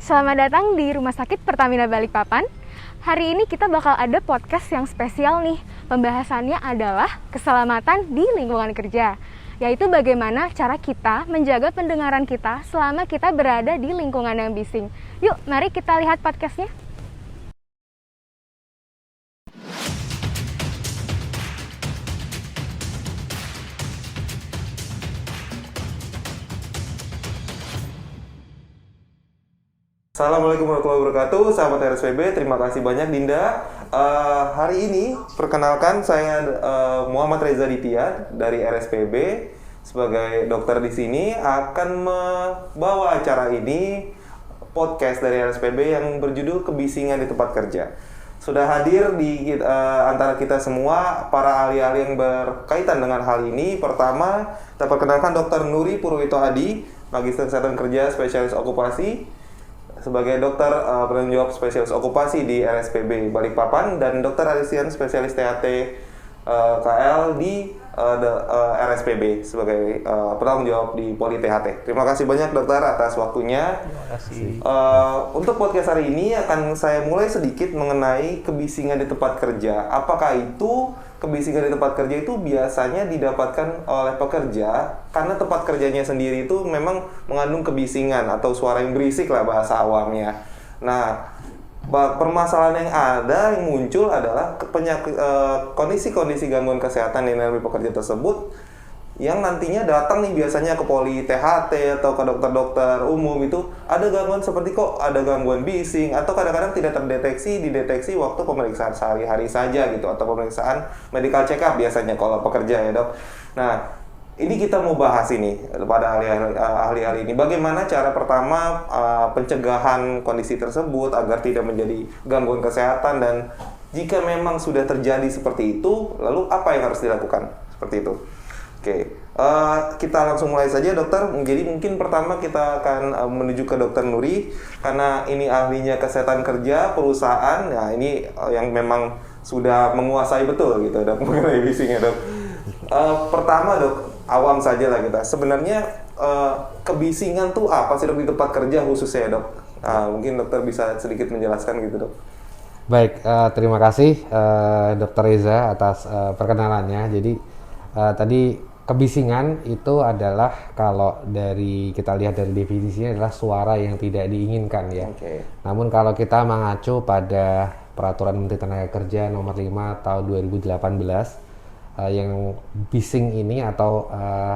Selamat datang di Rumah Sakit Pertamina Balikpapan. Hari ini kita bakal ada podcast yang spesial nih. Pembahasannya adalah keselamatan di lingkungan kerja, yaitu bagaimana cara kita menjaga pendengaran kita selama kita berada di lingkungan yang bising. Yuk, mari kita lihat podcastnya. Assalamualaikum warahmatullahi wabarakatuh, sahabat RSPB. Terima kasih banyak Dinda. Hari ini perkenalkan saya Muhammad Reza Ditya dari RSPB sebagai dokter di sini akan membawa acara ini podcast dari RSPB yang berjudul Kebisingan di Tempat Kerja. Sudah hadir di antara kita semua para ahli-ahli yang berkaitan dengan hal ini. Pertama, kita perkenalkan Dr. Nuri Purwito Adi, Magister Kesehatan Kerja, Spesialis Okupasi sebagai dokter penanggung jawab spesialis okupasi di RSPB Balikpapan, dan Dr. Alisian, spesialis THT KL di RSPB sebagai penanggung jawab di Poli THT. Terima kasih banyak dokter atas waktunya. Terima kasih. Untuk podcast hari ini akan saya mulai sedikit mengenai kebisingan di tempat kerja. Apakah itu kebisingan di tempat kerja itu biasanya didapatkan oleh pekerja karena tempat kerjanya sendiri itu memang mengandung kebisingan atau suara yang berisik lah bahasa awamnya. Nah, permasalahan yang ada yang muncul adalah kondisi-kondisi gangguan kesehatan yang dialami pekerja tersebut yang nantinya datang nih biasanya ke poli THT atau ke dokter-dokter umum, itu ada gangguan seperti kok ada gangguan bising atau kadang-kadang tidak dideteksi waktu pemeriksaan sehari-hari saja gitu, atau pemeriksaan medical check up biasanya kalau pekerja ya dok. Nah, ini kita mau bahas ini pada ahli-ahli ini bagaimana cara pertama pencegahan kondisi tersebut agar tidak menjadi gangguan kesehatan, dan jika memang sudah terjadi seperti itu lalu apa yang harus dilakukan seperti itu. Oke, kita langsung mulai saja dokter. Jadi mungkin pertama kita akan menuju ke dokter Nuri karena ini ahlinya kesehatan kerja perusahaan. Nah ini yang memang sudah menguasai betul gitu dok mengenai bisingnya dok. Pertama dok, awam saja lah kita. Sebenarnya kebisingan tuh apa sih dok di tempat kerja khususnya dok? Mungkin dokter bisa sedikit menjelaskan gitu dok. Baik, terima kasih Dr. Reza atas perkenalannya. Jadi tadi kebisingan itu adalah kalau kita lihat dari definisinya adalah suara yang tidak diinginkan ya. Okay. Namun kalau kita mengacu pada Peraturan Menteri Tenaga Kerja Nomor 5 Tahun 2018, yang bising ini atau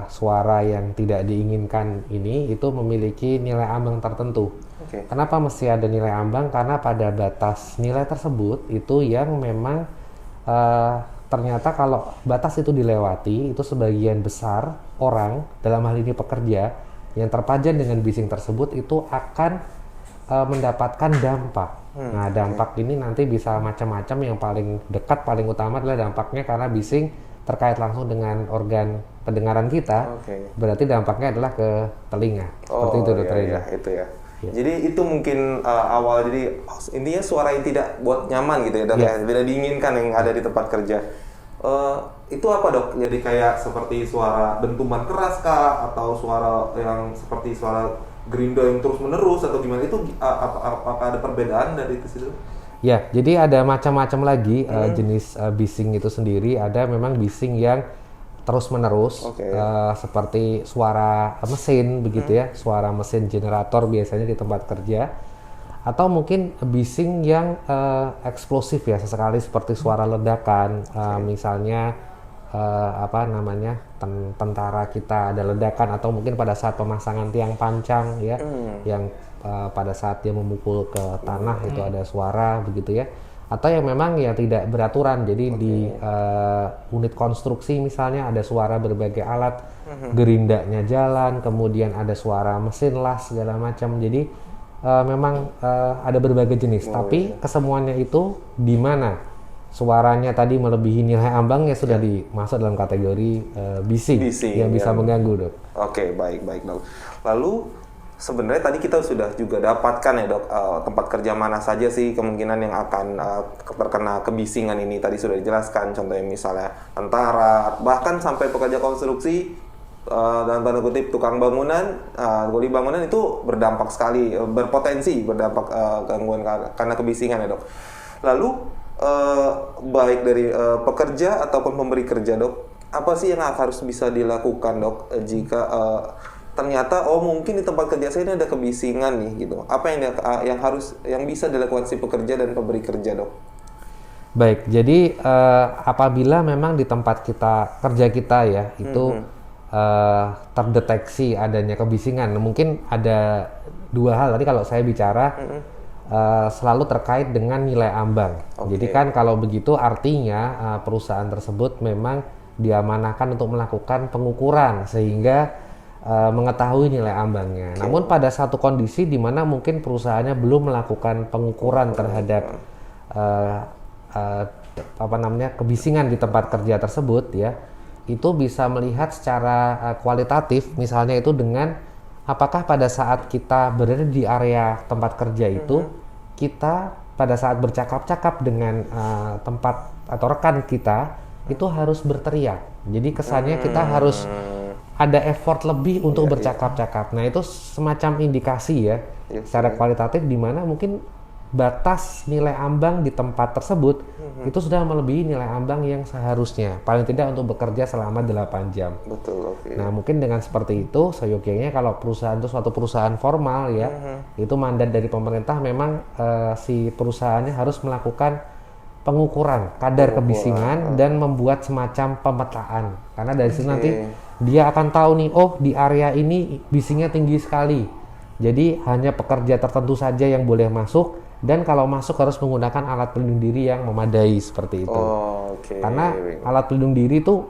suara yang tidak diinginkan ini itu memiliki nilai ambang tertentu. Okay. Kenapa mesti ada nilai ambang? Karena pada batas nilai tersebut itu yang memang ternyata kalau batas itu dilewati, itu sebagian besar orang, dalam hal ini pekerja, yang terpajan dengan bising tersebut itu akan mendapatkan dampak. Nah, dampak ini nanti bisa macam-macam. Yang paling dekat, paling utama adalah dampaknya karena bising terkait langsung dengan organ pendengaran kita. Okay. Berarti dampaknya adalah ke telinga. Seperti itu, Dr. Reza. Iya, itu ya. Ya. Jadi itu mungkin awal, jadi intinya suara yang tidak buat nyaman gitu ya dok, ya, tidak diinginkan yang ada di tempat kerja. Itu apa dok? Jadi kayak seperti suara dentuman keras kah, atau suara yang seperti suara gerinda yang terus menerus atau gimana? Itu apakah ada perbedaan dari itu situ? Ya, jadi ada macam-macam lagi jenis bising itu sendiri. Ada memang bising yang terus-menerus, seperti suara mesin begitu ya, suara mesin generator biasanya di tempat kerja, atau mungkin bising yang eksplosif ya, sesekali seperti suara ledakan, misalnya tentara kita ada ledakan, atau mungkin pada saat pemasangan tiang pancang ya, yang pada saat dia memukul ke tanah itu ada suara begitu ya. Atau yang memang ya tidak beraturan, jadi di unit konstruksi misalnya ada suara berbagai alat, gerindanya jalan, kemudian ada suara mesin las segala macam. Jadi memang ada berbagai jenis, tapi kesemuanya itu di mana suaranya tadi melebihi nilai ambang ya sudah dimasuk dalam kategori bising yang bisa mengganggu dok. Oke, baik dok. Lalu sebenarnya tadi kita sudah juga dapatkan ya dok, tempat kerja mana saja sih kemungkinan yang akan terkena kebisingan ini. Tadi sudah dijelaskan, contohnya misalnya tentara, bahkan sampai pekerja konstruksi dalam tanda kutip tukang bangunan, kuli bangunan itu berdampak sekali, berpotensi berdampak gangguan karena kebisingan ya dok. Lalu baik dari pekerja ataupun pemberi kerja dok, apa sih yang harus bisa dilakukan dok jika ternyata mungkin di tempat kerja saya ini ada kebisingan nih gitu. Apa yang bisa dilakukan si pekerja dan pemberi kerja dok? Baik, jadi apabila memang di tempat kerja kita ya itu terdeteksi adanya kebisingan, mungkin ada dua hal. Tadi kalau saya bicara selalu terkait dengan nilai ambang. Jadi kan kalau begitu artinya perusahaan tersebut memang diamanahkan untuk melakukan pengukuran sehingga mengetahui nilai ambangnya. Namun pada satu kondisi di mana mungkin perusahaannya belum melakukan pengukuran terhadap kebisingan di tempat kerja tersebut ya, itu bisa melihat secara kualitatif, misalnya itu dengan apakah pada saat kita berada di area tempat kerja itu kita pada saat bercakap-cakap dengan tempat atau rekan kita itu harus berteriak. Jadi kesannya kita harus ada effort lebih untuk bercakap-cakap. Nah itu semacam indikasi ya secara kualitatif di mana mungkin batas nilai ambang di tempat tersebut itu sudah melebihi nilai ambang yang seharusnya paling tidak untuk bekerja selama 8 jam. Betul. Nah mungkin dengan seperti itu seyogyanya kalau perusahaan itu suatu perusahaan formal ya itu mandat dari pemerintah memang si perusahaannya harus melakukan pengukuran kadar kebisingan dan membuat semacam pemetaan, karena dari situ nanti dia akan tahu nih, di area ini bisingnya tinggi sekali, jadi hanya pekerja tertentu saja yang boleh masuk, dan kalau masuk harus menggunakan alat pelindung diri yang memadai seperti itu. Karena alat pelindung diri itu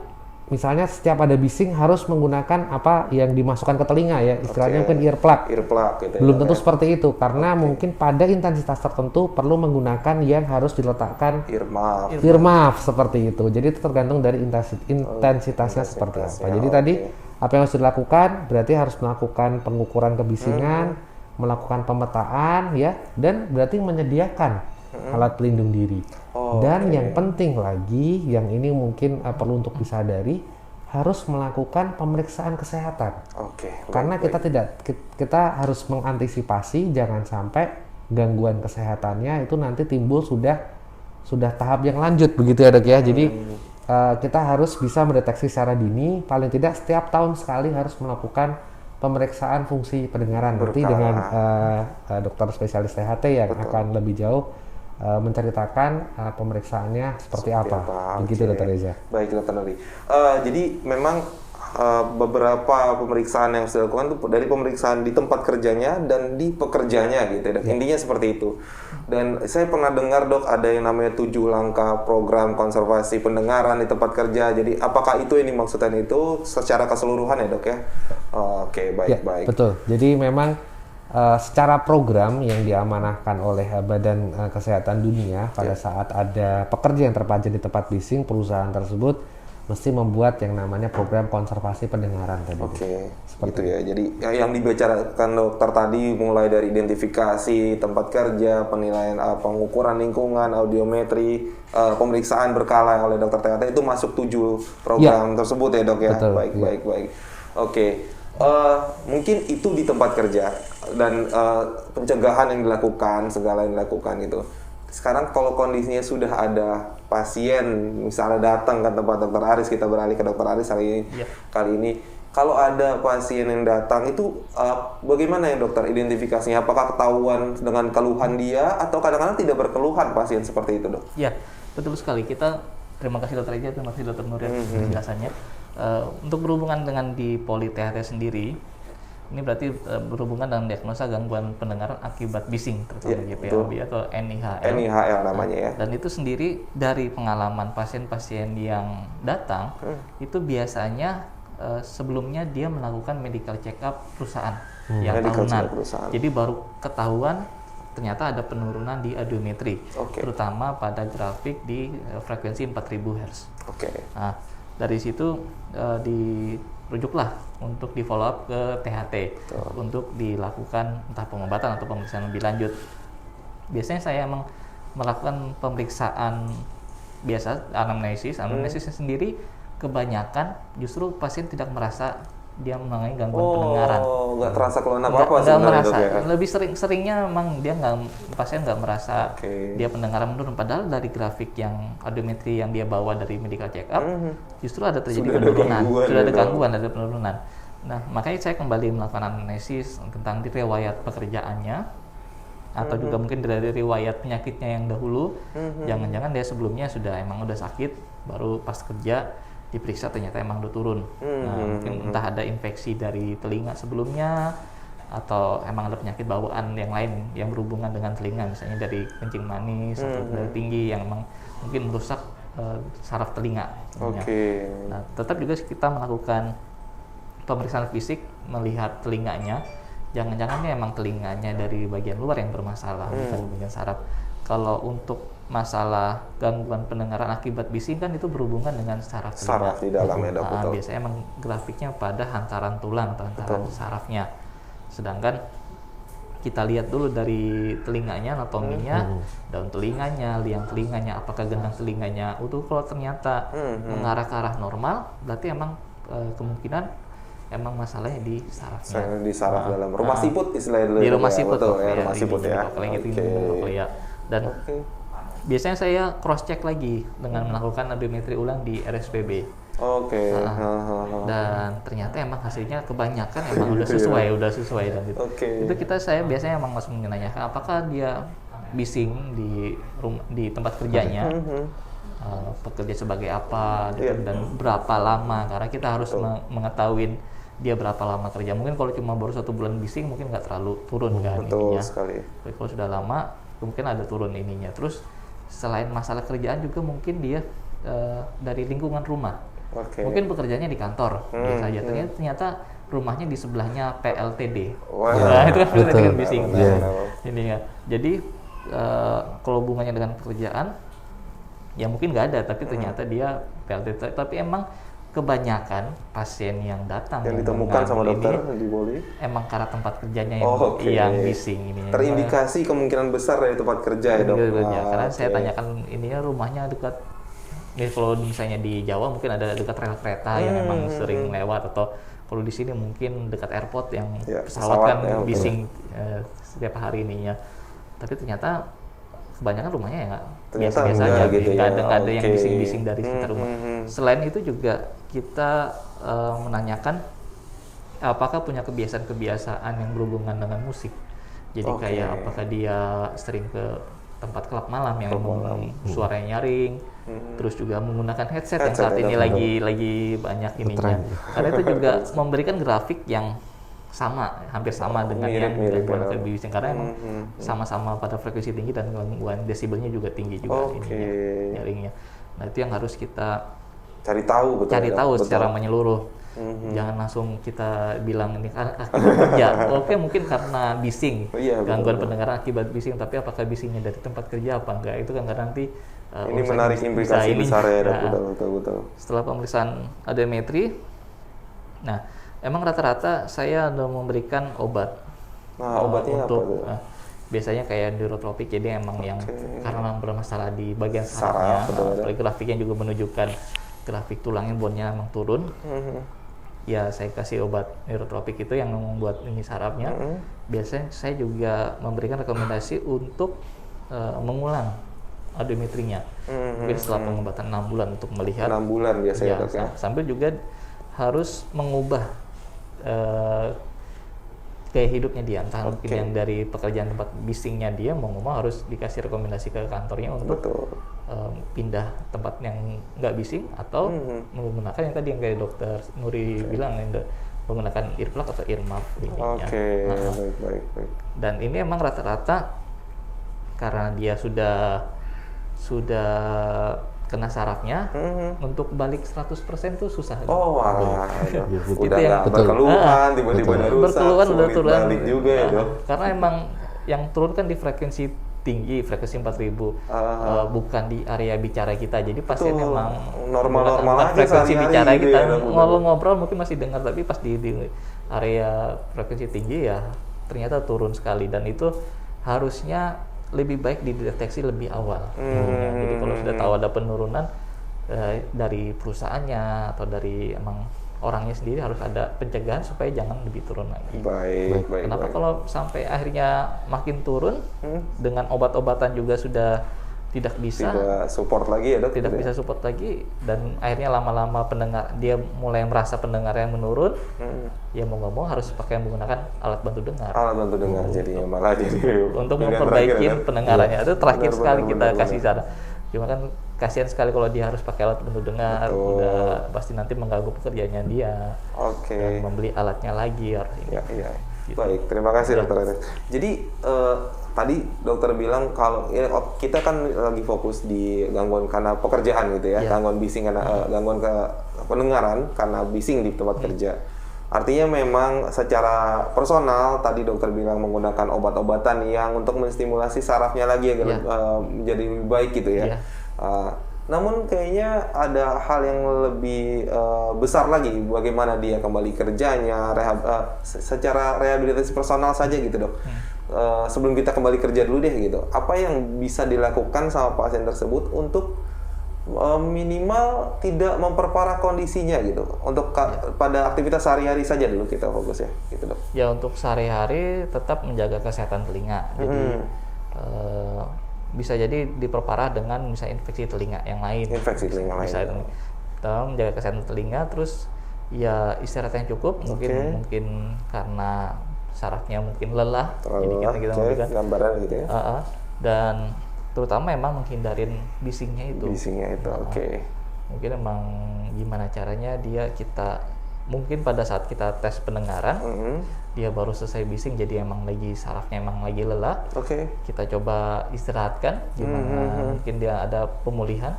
misalnya setiap ada bising harus menggunakan apa yang dimasukkan ke telinga ya, istilahnya mungkin earplug gitu. Belum tentu seperti itu, karena mungkin pada intensitas tertentu perlu menggunakan yang harus diletakkan earmuff seperti itu. Jadi itu tergantung dari intensitasnya seperti apa. Jadi tadi apa yang harus dilakukan berarti harus melakukan pengukuran kebisingan, melakukan pemetaan ya, dan berarti menyediakan alat pelindung diri. Dan yang penting lagi, yang ini mungkin perlu untuk disadari, harus melakukan pemeriksaan kesehatan. Karena kita harus mengantisipasi jangan sampai gangguan kesehatannya itu nanti timbul sudah tahap yang lanjut begitu ya dok ya. Jadi kita harus bisa mendeteksi secara dini, paling tidak setiap tahun sekali harus melakukan pemeriksaan fungsi pendengaran. Nanti dengan dokter spesialis THT yang akan lebih jauh menceritakan pemeriksaannya seperti apa. Begitu Dr. Reza. Baik Dr. Nuri. Jadi memang beberapa pemeriksaan yang harus dilakukan itu dari pemeriksaan di tempat kerjanya dan di pekerjanya gitu ya. Intinya seperti itu. Dan saya pernah dengar dok ada yang namanya 7 langkah program konservasi pendengaran di tempat kerja. Jadi apakah itu yang dimaksudkan itu secara keseluruhan ya dok ya? Baik. Betul. Jadi memang secara program yang diamanahkan oleh Badan Kesehatan Dunia pada saat ada pekerja yang terpajang di tempat bising, perusahaan tersebut mesti membuat yang namanya program konservasi pendengaran tadi. Seperti itu ya. Jadi yang dibicarakan dokter tadi mulai dari identifikasi tempat kerja, penilaian pengukuran lingkungan, audiometri, pemeriksaan berkala oleh dokter THT itu masuk 7 program tersebut ya dok ya. Betul, baik. Mungkin itu di tempat kerja dan pencegahan yang dilakukan, segala yang dilakukan itu. Sekarang kalau kondisinya sudah ada pasien misalnya datang ke tempat dokter Aris, kita beralih ke dokter Aris kali ini. Kalau ada pasien yang datang itu bagaimana ya dokter identifikasinya? Apakah ketahuan dengan keluhan dia atau kadang-kadang tidak berkeluhan pasien seperti itu dok? Ya, betul sekali. Kita terima kasih dokter Reza, terima kasih dokter Nuri atas penjelasannya. Untuk berhubungan dengan di Poli THT sendiri, ini berarti berhubungan dengan diagnosa gangguan pendengaran akibat bising, terutama GPLB atau NIHL. NIHL namanya ya. Dan itu sendiri dari pengalaman pasien-pasien yang datang, itu biasanya sebelumnya dia melakukan medical check up perusahaan yang tahunan. Jadi baru ketahuan ternyata ada penurunan di audiometri, terutama pada grafik di frekuensi 4000 Hz. Nah, dari situ dirujuklah untuk di follow up ke THT untuk dilakukan entah pengobatan atau pemeriksaan lebih lanjut. Biasanya saya emang melakukan pemeriksaan biasa, anamnesisnya sendiri kebanyakan justru pasien tidak merasa dia mengalami gangguan pendengaran. Oh, nggak terasa keluhan apa-apa Nggak sebenarnya, merasa. Dok, ya? Lebih seringnya memang dia pasien nggak merasa dia pendengaran menurun. Padahal dari grafik yang audiometri yang dia bawa dari medical check up, justru ada terjadi penurunan. Sudah ada gangguan, ada penurunan. Nah, makanya saya kembali melakukan analisis tentang riwayat pekerjaannya, atau juga mungkin dari riwayat penyakitnya yang dahulu. Jangan-jangan dia sebelumnya emang udah sakit, baru pas kerja diperiksa ternyata emang udah turun. Nah, mungkin entah ada infeksi dari telinga sebelumnya, atau emang ada penyakit bawaan yang lain yang berhubungan dengan telinga, misalnya dari kencing manis atau dari tinggi yang emang mungkin merusak saraf telinga. Nah, tetap juga kita melakukan pemeriksaan fisik, melihat telinganya. Jangan-jangan ini emang telinganya dari bagian luar yang bermasalah, bukan bagian saraf. Kalau untuk masalah gangguan pendengaran akibat bising kan itu berhubungan dengan saraf telinga. Saraf di dalamnya, betul. Biasanya emang grafiknya pada hantaran tulang atau hantaran sarafnya. Sedangkan kita lihat dulu dari telinganya, anatominya, daun telinganya, liang telinganya, apakah gendang telinganya utuh. Kalau ternyata mengarah ke arah normal, berarti emang kemungkinan emang masalahnya di sarafnya. Di saraf dalam rumah siput istilahnya dulu. Di rumah siput, betul, ya, rumah siput ya. Dan biasanya saya cross check lagi dengan melakukan audiometri ulang di RSPB. Dan ternyata emang hasilnya kebanyakan emang udah sesuai dan gitu. Itu saya biasanya emang langsung menanyakan apakah dia bising di tempat kerjanya. Pekerja sebagai apa gitu, dan berapa lama, karena kita harus mengetahui dia berapa lama kerja. Mungkin kalau cuma baru 1 bulan bising mungkin nggak terlalu turun kan ininya. Tapi kalau sudah lama mungkin ada turun ininya. Terus selain masalah kerjaan juga mungkin dia dari lingkungan rumah. Mungkin bekerjanya di kantor biasa aja. Ternyata rumahnya di sebelahnya PLTD. Nah, itu kan bikin bising. Ini ya. Jadi kalau hubungannya dengan pekerjaan ya mungkin nggak ada, tapi ternyata dia PLTD. Tapi emang kebanyakan pasien yang datang yang ditemukan sama dokter di Boli emang karena tempat kerjanya yang bising ini. Terindikasi kemungkinan besar dari tempat kerja ya, Dok. Karena saya tanyakan ininya rumahnya dekat. Ini kalau misalnya di Jawa mungkin ada dekat rel kereta yang memang sering lewat, atau kalau di sini mungkin dekat airport yang pesawat kan bising setiap hari ininya. Tapi ternyata kebanyakan rumahnya ya biasa-biasa aja, gitu, nggak ada yang bising-bising dari sekitar rumah. Selain itu juga kita menanyakan apakah punya kebiasaan-kebiasaan yang berhubungan dengan musik. Jadi kayak apakah dia sering ke tempat klub malam yang suaranya nyaring, terus juga menggunakan headset yang saat ini lagi banyak ininya. Karena itu juga memberikan grafik yang hampir sama dengan yang gangguan bising, karena emang sama-sama pada frekuensi tinggi dan gangguan desibelnya juga tinggi juga nyaringnya. Nah, itu yang harus kita cari tahu secara menyeluruh. Jangan langsung kita bilang ini akibat kerja. Mungkin karena bising, gangguan pendengaran akibat bising, tapi apakah bisingnya dari tempat kerja apa enggak, itu kan nanti ini menarik implikasi besar ya. Betul. Setelah pemeriksaan audiometri, nah emang rata-rata saya udah memberikan obat. Obatnya untuk, apa? Biasanya kayak neurotropik, jadi emang yang karena bermasalah di bagian sarafnya, grafiknya juga menunjukkan grafik tulangnya bone-nya emang turun. Ya saya kasih obat neurotropik itu yang membuat ini sarafnya. Biasanya saya juga memberikan rekomendasi untuk mengulang audiometrinya. Mungkin setelah pengobatan 6 bulan untuk melihat. 6 bulan biasanya, Dok, ya. Sambil juga harus mengubah gaya hidupnya dia, entah mungkin yang dari pekerjaan tempat bisingnya dia mau harus dikasih rekomendasi ke kantornya untuk pindah tempat yang nggak bising, atau menggunakan yang tadi yang kayak dokter Nuri bilang, menggunakan earplug atau earmuff. Baik. Dan ini emang rata-rata karena dia sudah kena sarafnya, untuk balik 100% tuh susah. Udah nggak berkeluhan, tiba-tiba rusak, sulit balik juga ya, Dok. Karena emang yang turun kan di frekuensi tinggi, frekuensi 4000, bukan di area bicara kita. Jadi pasien emang normal aja frekuensi bicara gitu kita, ya, ngobrol mungkin masih dengar, tapi pas di area frekuensi tinggi ya ternyata turun sekali, dan itu harusnya lebih baik dideteksi lebih awal. Jadi kalau sudah tahu ada penurunan dari perusahaannya atau dari emang orangnya sendiri harus ada pencegahan supaya jangan lebih turun lagi. Baik. Kenapa kalau sampai akhirnya makin turun dengan obat-obatan juga sudah tidak bisa, tidak support lagi ya dok? tidak bisa support lagi, dan akhirnya lama-lama pendengar dia mulai merasa pendengarnya menurun, ya mau nggak mau harus pakai menggunakan alat bantu dengar. Alat bantu dengar jadinya malah jadi Untuk pilihan memperbaiki terakhir, ya, Dok? pendengarannya itu terakhir Benar, sekali benar, kita benar, kasih saran. Cuma kan kasihan sekali kalau dia harus pakai alat bantu dengar, Betul. udah pasti nanti mengganggu pekerjaannya dia. Oke. Dan membeli alatnya lagi harus ini. Iya. Gitu. Baik, terima kasih dokter Eres. Jadi tadi dokter bilang kalau ya, kita kan lagi fokus di gangguan karena pekerjaan gitu ya, gangguan bising karena gangguan ke pendengaran karena bising di tempat kerja. Artinya memang secara personal tadi dokter bilang menggunakan obat-obatan yang untuk menstimulasi sarafnya lagi agar menjadi lebih baik gitu ya. Namun kayaknya ada hal yang lebih besar lagi, bagaimana dia kembali kerjanya, secara rehabilitasi personal saja gitu dok. Sebelum kita kembali kerja dulu deh gitu, apa yang bisa dilakukan sama pasien tersebut untuk minimal tidak memperparah kondisinya gitu, untuk pada aktivitas sehari-hari saja dulu kita fokus ya gitu dok. Ya untuk sehari-hari tetap menjaga kesehatan telinga, jadi bisa jadi diperparah dengan misalnya infeksi telinga yang lain. Infeksi telinga lain. Kita menjaga kesehatan telinga, terus ya istirahat yang cukup, mungkin karena sarafnya mungkin lelah, jadi kita memberikan gambaran gitu ya. Dan terutama memang menghindarin bisingnya itu. Mungkin emang gimana caranya kita mungkin pada saat kita tes pendengaran, dia baru selesai bising, jadi emang lagi sarafnya emang lagi lelah. Kita coba istirahatkan, gimana mungkin dia ada pemulihan.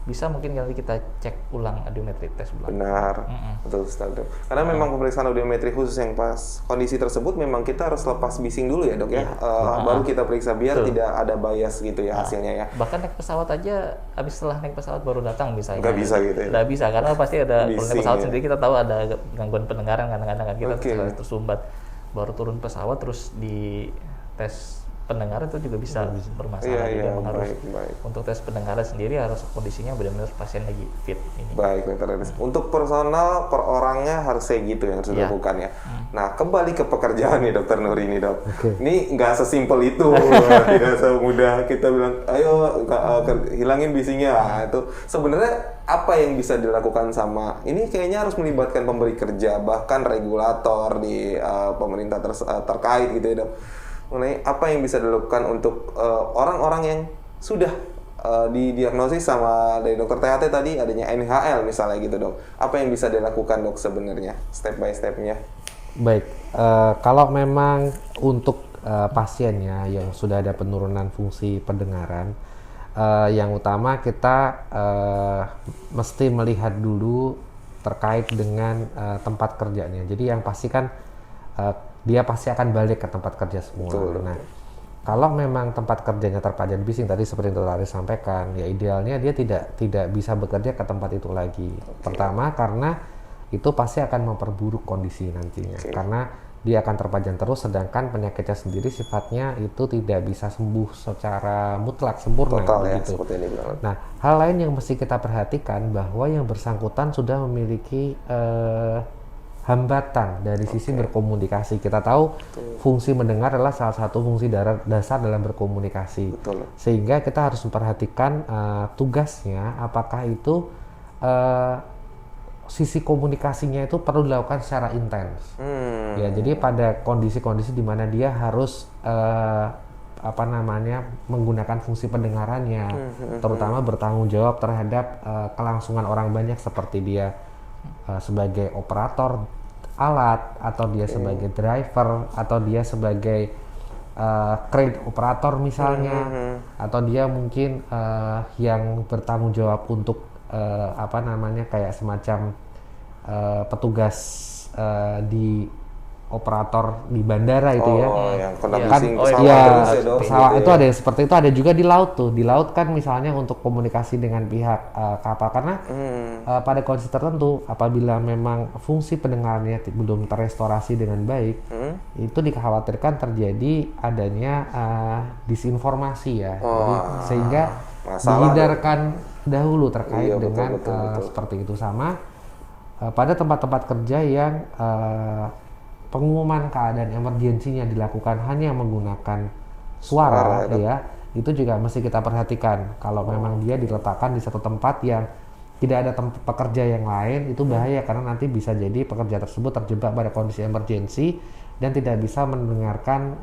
Bisa mungkin nanti kita cek ulang audiometri tes ulang. Benar, betul sekali dok. Karena memang pemeriksaan audiometri khusus yang pas kondisi tersebut memang kita harus lepas bising dulu ya dok ya. Baru kita periksa biar tidak ada bias gitu ya hasilnya ya. Bahkan naik pesawat aja, habis setelah naik pesawat baru datang misalnya. Nggak bisa gitu ya? Nggak bisa, karena pasti ada, kalau naik pesawat ya. sendiri kita tahu ada gangguan pendengaran, kadang-kadang kan kita tersumbat. Baru turun pesawat terus di tes pendengaran itu juga bisa bermasalah. Jadi memang harus untuk tes pendengaran sendiri harus kondisinya benar-benar pasien lagi fit ini. Baik dokter Eris. Untuk personal per orangnya harus kayak gitu yang harus dilakukan ya. Nah kembali ke pekerjaan nih dokter Nur ini dok. Ini nggak sesimpel itu, tidak semudah kita bilang ayo hilangin bisingnya. Nah, itu sebenarnya apa yang bisa dilakukan sama ini kayaknya harus melibatkan pemberi kerja bahkan regulator di pemerintah terkait gitu ya dok. Mengenai apa yang bisa dilakukan untuk orang-orang yang sudah didiagnosis sama dari dokter THT tadi adanya NHL misalnya gitu dok. Apa yang bisa dilakukan dok sebenarnya step by stepnya? Baik, kalau memang untuk pasiennya yang sudah ada penurunan fungsi pendengaran, yang utama kita mesti melihat dulu terkait dengan tempat kerjanya. Jadi yang pasti kan dia pasti akan balik ke tempat kerja semula. Nah, kalau memang tempat kerjanya terpajan bising tadi seperti yang Dr. sampaikan, ya idealnya dia tidak bisa bekerja ke tempat itu lagi. Pertama karena itu pasti akan memperburuk kondisi nantinya. Karena dia akan terpajan terus, sedangkan penyakitnya sendiri sifatnya itu tidak bisa sembuh secara mutlak sempurna. Total gitu. Ya, seperti ini bilang. Nah, hal lain yang mesti kita perhatikan bahwa yang bersangkutan sudah memiliki hambatan dari sisi berkomunikasi. Kita tahu fungsi mendengar adalah salah satu fungsi dasar dalam berkomunikasi. Sehingga kita harus memperhatikan tugasnya apakah itu sisi komunikasinya itu perlu dilakukan secara intens. Ya, jadi pada kondisi-kondisi di mana dia harus menggunakan fungsi pendengarannya, terutama bertanggung jawab terhadap kelangsungan orang banyak seperti dia sebagai operator alat, atau dia sebagai driver, atau dia sebagai crane operator misalnya, atau dia mungkin yang bertanggung jawab untuk kayak semacam petugas di operator di bandara itu ya. Yang pesawat itu ada yang seperti itu, ada juga di laut tuh. Di laut kan misalnya untuk komunikasi dengan pihak kapal, karena pada kondisi tertentu apabila memang fungsi pendengarannya belum terestorasi dengan baik, itu dikhawatirkan terjadi adanya disinformasi ya. Jadi, sehingga dihindarkan dahulu terkait dengan seperti itu. Sama pada tempat-tempat kerja yang pengumuman keadaan emergensinya dilakukan hanya menggunakan suara ya, itu juga mesti kita perhatikan. Kalau memang dia diletakkan di satu tempat yang tidak ada pekerja yang lain, itu bahaya karena nanti bisa jadi pekerja tersebut terjebak pada kondisi emergensi dan tidak bisa mendengarkan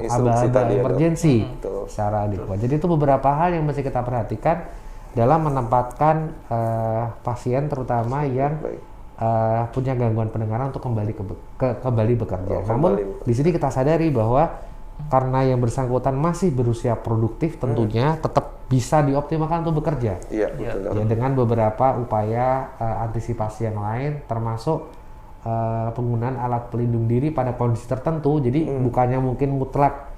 aba-aba emergensi secara adekuat. Jadi itu beberapa hal yang mesti kita perhatikan dalam menempatkan pasien terutama yang punya gangguan pendengaran untuk kembali bekerja. Namun di sini kita sadari bahwa karena yang bersangkutan masih berusia produktif, tentunya tetap bisa dioptimalkan untuk bekerja. Iya, betul. Ya, dengan beberapa upaya antisipasi yang lain, termasuk penggunaan alat pelindung diri pada kondisi tertentu. Jadi bukannya mungkin mutlak,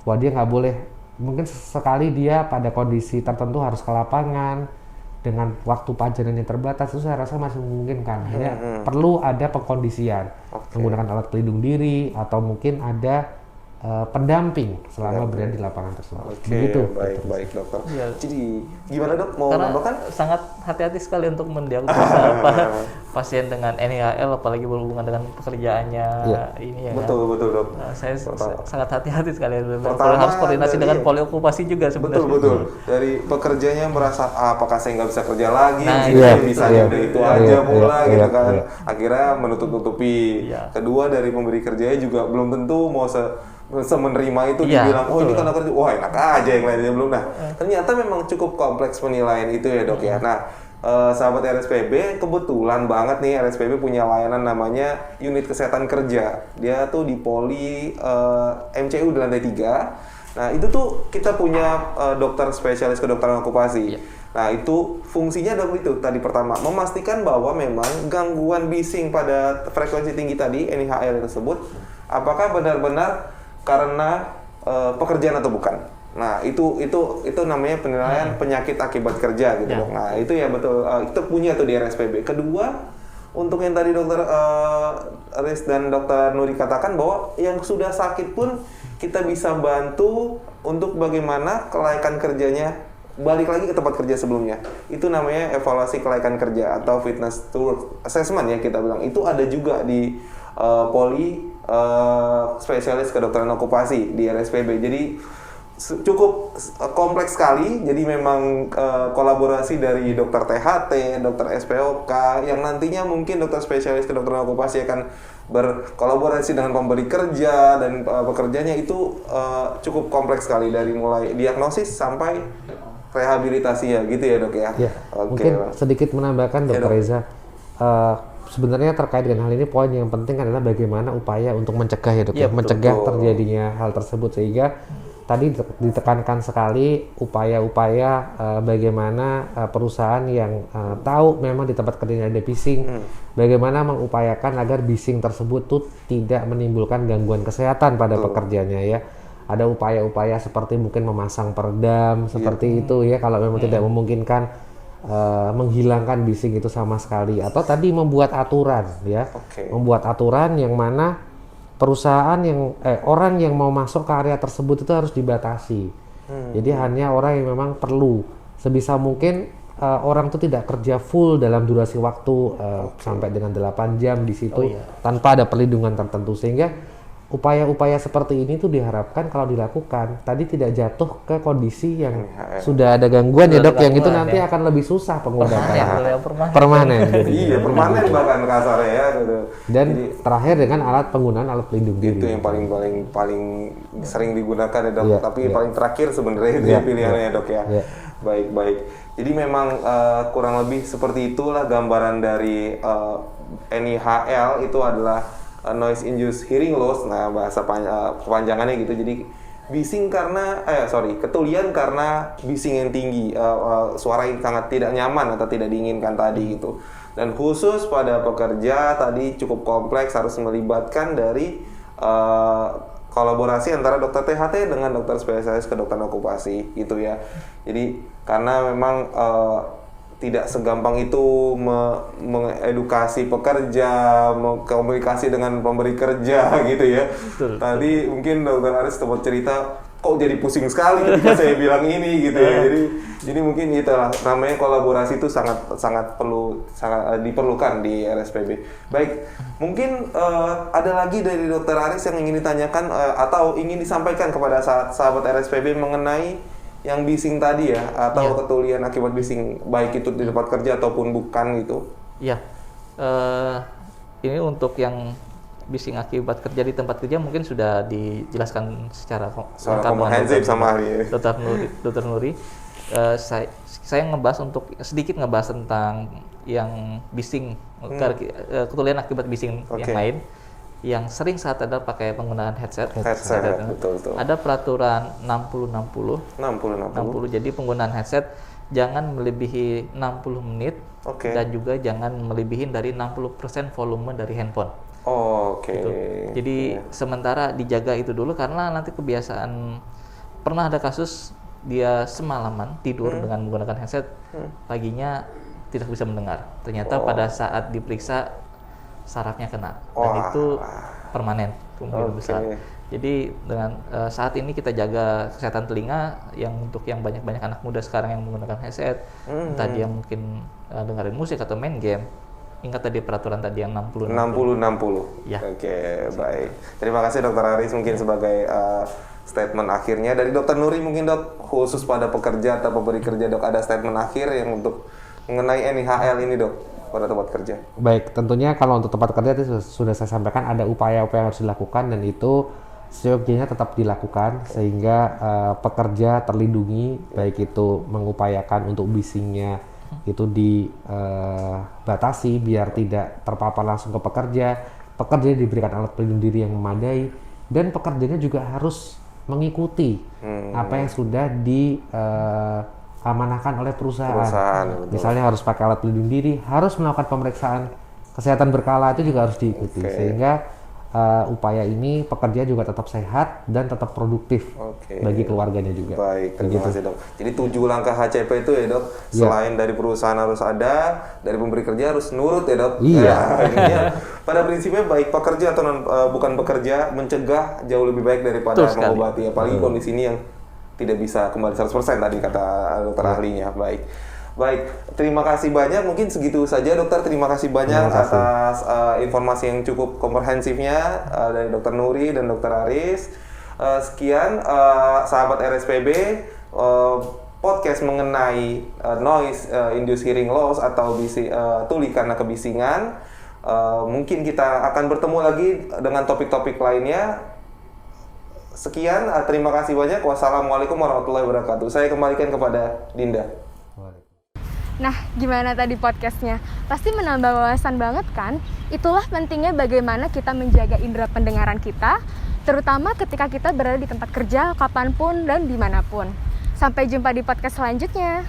wah dia nggak boleh. Mungkin sekali dia pada kondisi tertentu harus ke lapangan dengan waktu pajanan yang terbatas, itu saya rasa masih memungkinkan. Hanya perlu ada pengkondisian, menggunakan alat pelindung diri atau mungkin ada pendamping selama berada di lapangan tersebut. Begitu. Baik dokter. Ya. Jadi gimana dok? Mau nambahkan? Sangat hati-hati sekali untuk mendiagnosa pasien dengan NIHL, apalagi berhubungan dengan pekerjaannya ini ya. Betul dok. Nah, saya sangat hati-hati sekali. Harus koordinasi dengan poliokupasi juga sebenarnya. Betul. Dari pekerjanya merasa apakah saya nggak bisa kerja lagi? Bisa udah itu aja mulai gitu kan. Akhirnya menutup-tutupi. Kedua dari pemberi kerjanya juga belum tentu mau menerima itu, dibilang ini karena kerja, wah enak aja yang lainnya belum. Nah ternyata memang cukup kompleks penilaian itu ya dok ya. Nah sahabat RSPB, kebetulan banget nih RSPB punya layanan namanya unit kesehatan kerja. Dia tuh di Poli MCU di lantai 3. Nah itu tuh kita punya dokter spesialis kedokteran okupasi. Nah itu fungsinya adalah itu tadi, pertama memastikan bahwa memang gangguan bising pada frekuensi tinggi tadi NIHL tersebut apakah benar-benar karena pekerjaan atau bukan. Nah itu namanya penilaian penyakit akibat kerja gitu dong. Nah itu ya betul, itu punya tuh di RSPB. Kedua, untuk yang tadi dokter Riz dan dokter Nuri katakan bahwa yang sudah sakit pun kita bisa bantu untuk bagaimana kelaikan kerjanya balik lagi ke tempat kerja sebelumnya. Itu namanya evaluasi kelaikan kerja atau fitness to work assessment ya kita bilang. Itu ada juga di Poli spesialis kedokteran okupasi di RSPB. Jadi cukup kompleks sekali. Jadi memang kolaborasi dari dokter THT, dokter SPOK yang nantinya mungkin dokter spesialis kedokteran okupasi akan berkolaborasi dengan pemberi kerja dan pekerjanya itu cukup kompleks sekali dari mulai diagnosis sampai rehabilitasi ya gitu ya dok ya. Mungkin sedikit menambahkan dokter Reza. Sebenarnya terkait dengan hal ini, poin yang penting adalah bagaimana upaya untuk mencegah ya dok, mencegah terjadinya hal tersebut, sehingga tadi ditekankan sekali upaya-upaya bagaimana perusahaan yang tahu memang di tempat kerjanya ada bising, bagaimana mengupayakan agar bising tersebut tuh tidak menimbulkan gangguan kesehatan pada pekerjanya ya. Ada upaya-upaya seperti mungkin memasang peredam seperti itu ya, kalau memang tidak memungkinkan menghilangkan bising itu sama sekali, atau tadi membuat aturan ya, membuat aturan yang mana perusahaan yang orang yang mau masuk ke area tersebut itu harus dibatasi. Jadi hanya orang yang memang perlu, sebisa mungkin orang itu tidak kerja full dalam durasi waktu sampai dengan 8 jam di situ tanpa ada perlindungan tertentu, sehingga upaya-upaya seperti ini tuh diharapkan kalau dilakukan tadi tidak jatuh ke kondisi yang sudah ada gangguan ya dok, yang itu nanti akan lebih susah pengobatan permanen. Iya permanen bahkan kasarnya ya. Dan terakhir dengan penggunaan alat pelindung diri. Itu yang paling sering digunakan ya dok, tapi paling terakhir sebenarnya itu pilihannya ya dok ya. Baik. Jadi memang kurang lebih seperti itulah gambaran dari NIHL. Itu adalah noise induced hearing loss. Nah bahasa kepanjangannya gitu. Jadi bising karena ketulian karena bising yang tinggi, suara yang sangat tidak nyaman atau tidak diinginkan tadi gitu. Dan khusus pada pekerja tadi cukup kompleks, harus melibatkan dari kolaborasi antara dokter THT dengan dokter spesialis kedokteran okupasi gitu ya. Jadi karena memang tidak segampang itu mengedukasi pekerja, komunikasi dengan pemberi kerja gitu ya. Betul. Tadi mungkin dokter Aris sempat cerita kok jadi pusing sekali ketika saya bilang ini gitu ya. Jadi mungkin itulah namanya kolaborasi itu sangat diperlukan di RSPB. Baik, mungkin ada lagi dari Dokter Aris yang ingin ditanyakan atau ingin disampaikan kepada sahabat RSPB mengenai yang bising tadi ya, atau ketulian akibat bising, baik itu di tempat kerja ataupun bukan gitu. Iya. Ini untuk yang bising akibat kerja di tempat kerja mungkin sudah dijelaskan secara komprehensif sama ahli Dokter Nuri. Saya sedikit ngebahas tentang yang bising, ketulian akibat bising yang lain, yang sering saat ada pakai penggunaan headset. Betul. Ada peraturan 60-60. Jadi penggunaan headset jangan melebihi 60 menit dan juga jangan melebihi dari 60% volume dari handphone. Gitu. Jadi sementara dijaga itu dulu, karena nanti kebiasaan, pernah ada kasus dia semalaman tidur dengan menggunakan headset, paginya tidak bisa mendengar. Ternyata pada saat diperiksa sarafnya kena, dan itu permanen, kemungkinan besar. Jadi dengan saat ini kita jaga kesehatan telinga, yang untuk yang banyak anak muda sekarang yang menggunakan headset, entah dia mungkin dengerin musik atau main game. Ingat tadi peraturan tadi yang 60-60. Ya. Oke, baik. Terima kasih Dokter Aris mungkin sebagai statement akhirnya. Dari Dokter Nuri mungkin Dok, khusus pada pekerja atau pemberi kerja Dok, ada statement akhir yang untuk mengenai NIHL ini Dok, pada tempat kerja. Baik, tentunya kalau untuk tempat kerja itu sudah saya sampaikan ada upaya-upaya yang harus dilakukan, dan itu seyogianya tetap dilakukan sehingga pekerja terlindungi, baik itu mengupayakan untuk bisingnya itu dibatasi biar tidak terpapar langsung ke pekerja diberikan alat pelindung diri yang memadai, dan pekerjanya juga harus mengikuti apa yang sudah diamanahkan oleh perusahaan. Misalnya harus pakai alat pelindung diri, harus melakukan pemeriksaan kesehatan berkala, itu juga harus diikuti sehingga upaya ini pekerja juga tetap sehat dan tetap produktif bagi keluarganya juga. Baik, terima kasih Dok. Jadi 7 langkah HCP itu ya Dok, selain dari perusahaan harus ada, dari pemberi kerja harus nurut ya Dok. Iya. Pada prinsipnya baik pekerja atau bukan pekerja, mencegah jauh lebih baik daripada mengobati, apalagi kondisi ini yang tidak bisa kembali 100% tadi kata dokter ahlinya. Baik, terima kasih banyak. Mungkin segitu saja Dokter. Terima kasih banyak atas informasi yang cukup komprehensifnya dari Dokter Nuri dan Dokter Aris. Sekian sahabat RSPB, podcast mengenai noise induced hearing loss atau tuli karena kebisingan. Mungkin kita akan bertemu lagi dengan topik-topik lainnya. Sekian, terima kasih banyak. Wassalamualaikum warahmatullahi wabarakatuh. Saya kembalikan kepada Dinda. Nah, gimana tadi podcastnya? Pasti menambah wawasan banget kan? Itulah pentingnya bagaimana kita menjaga indera pendengaran kita, terutama ketika kita berada di tempat kerja, kapanpun dan dimanapun. Sampai jumpa di podcast selanjutnya.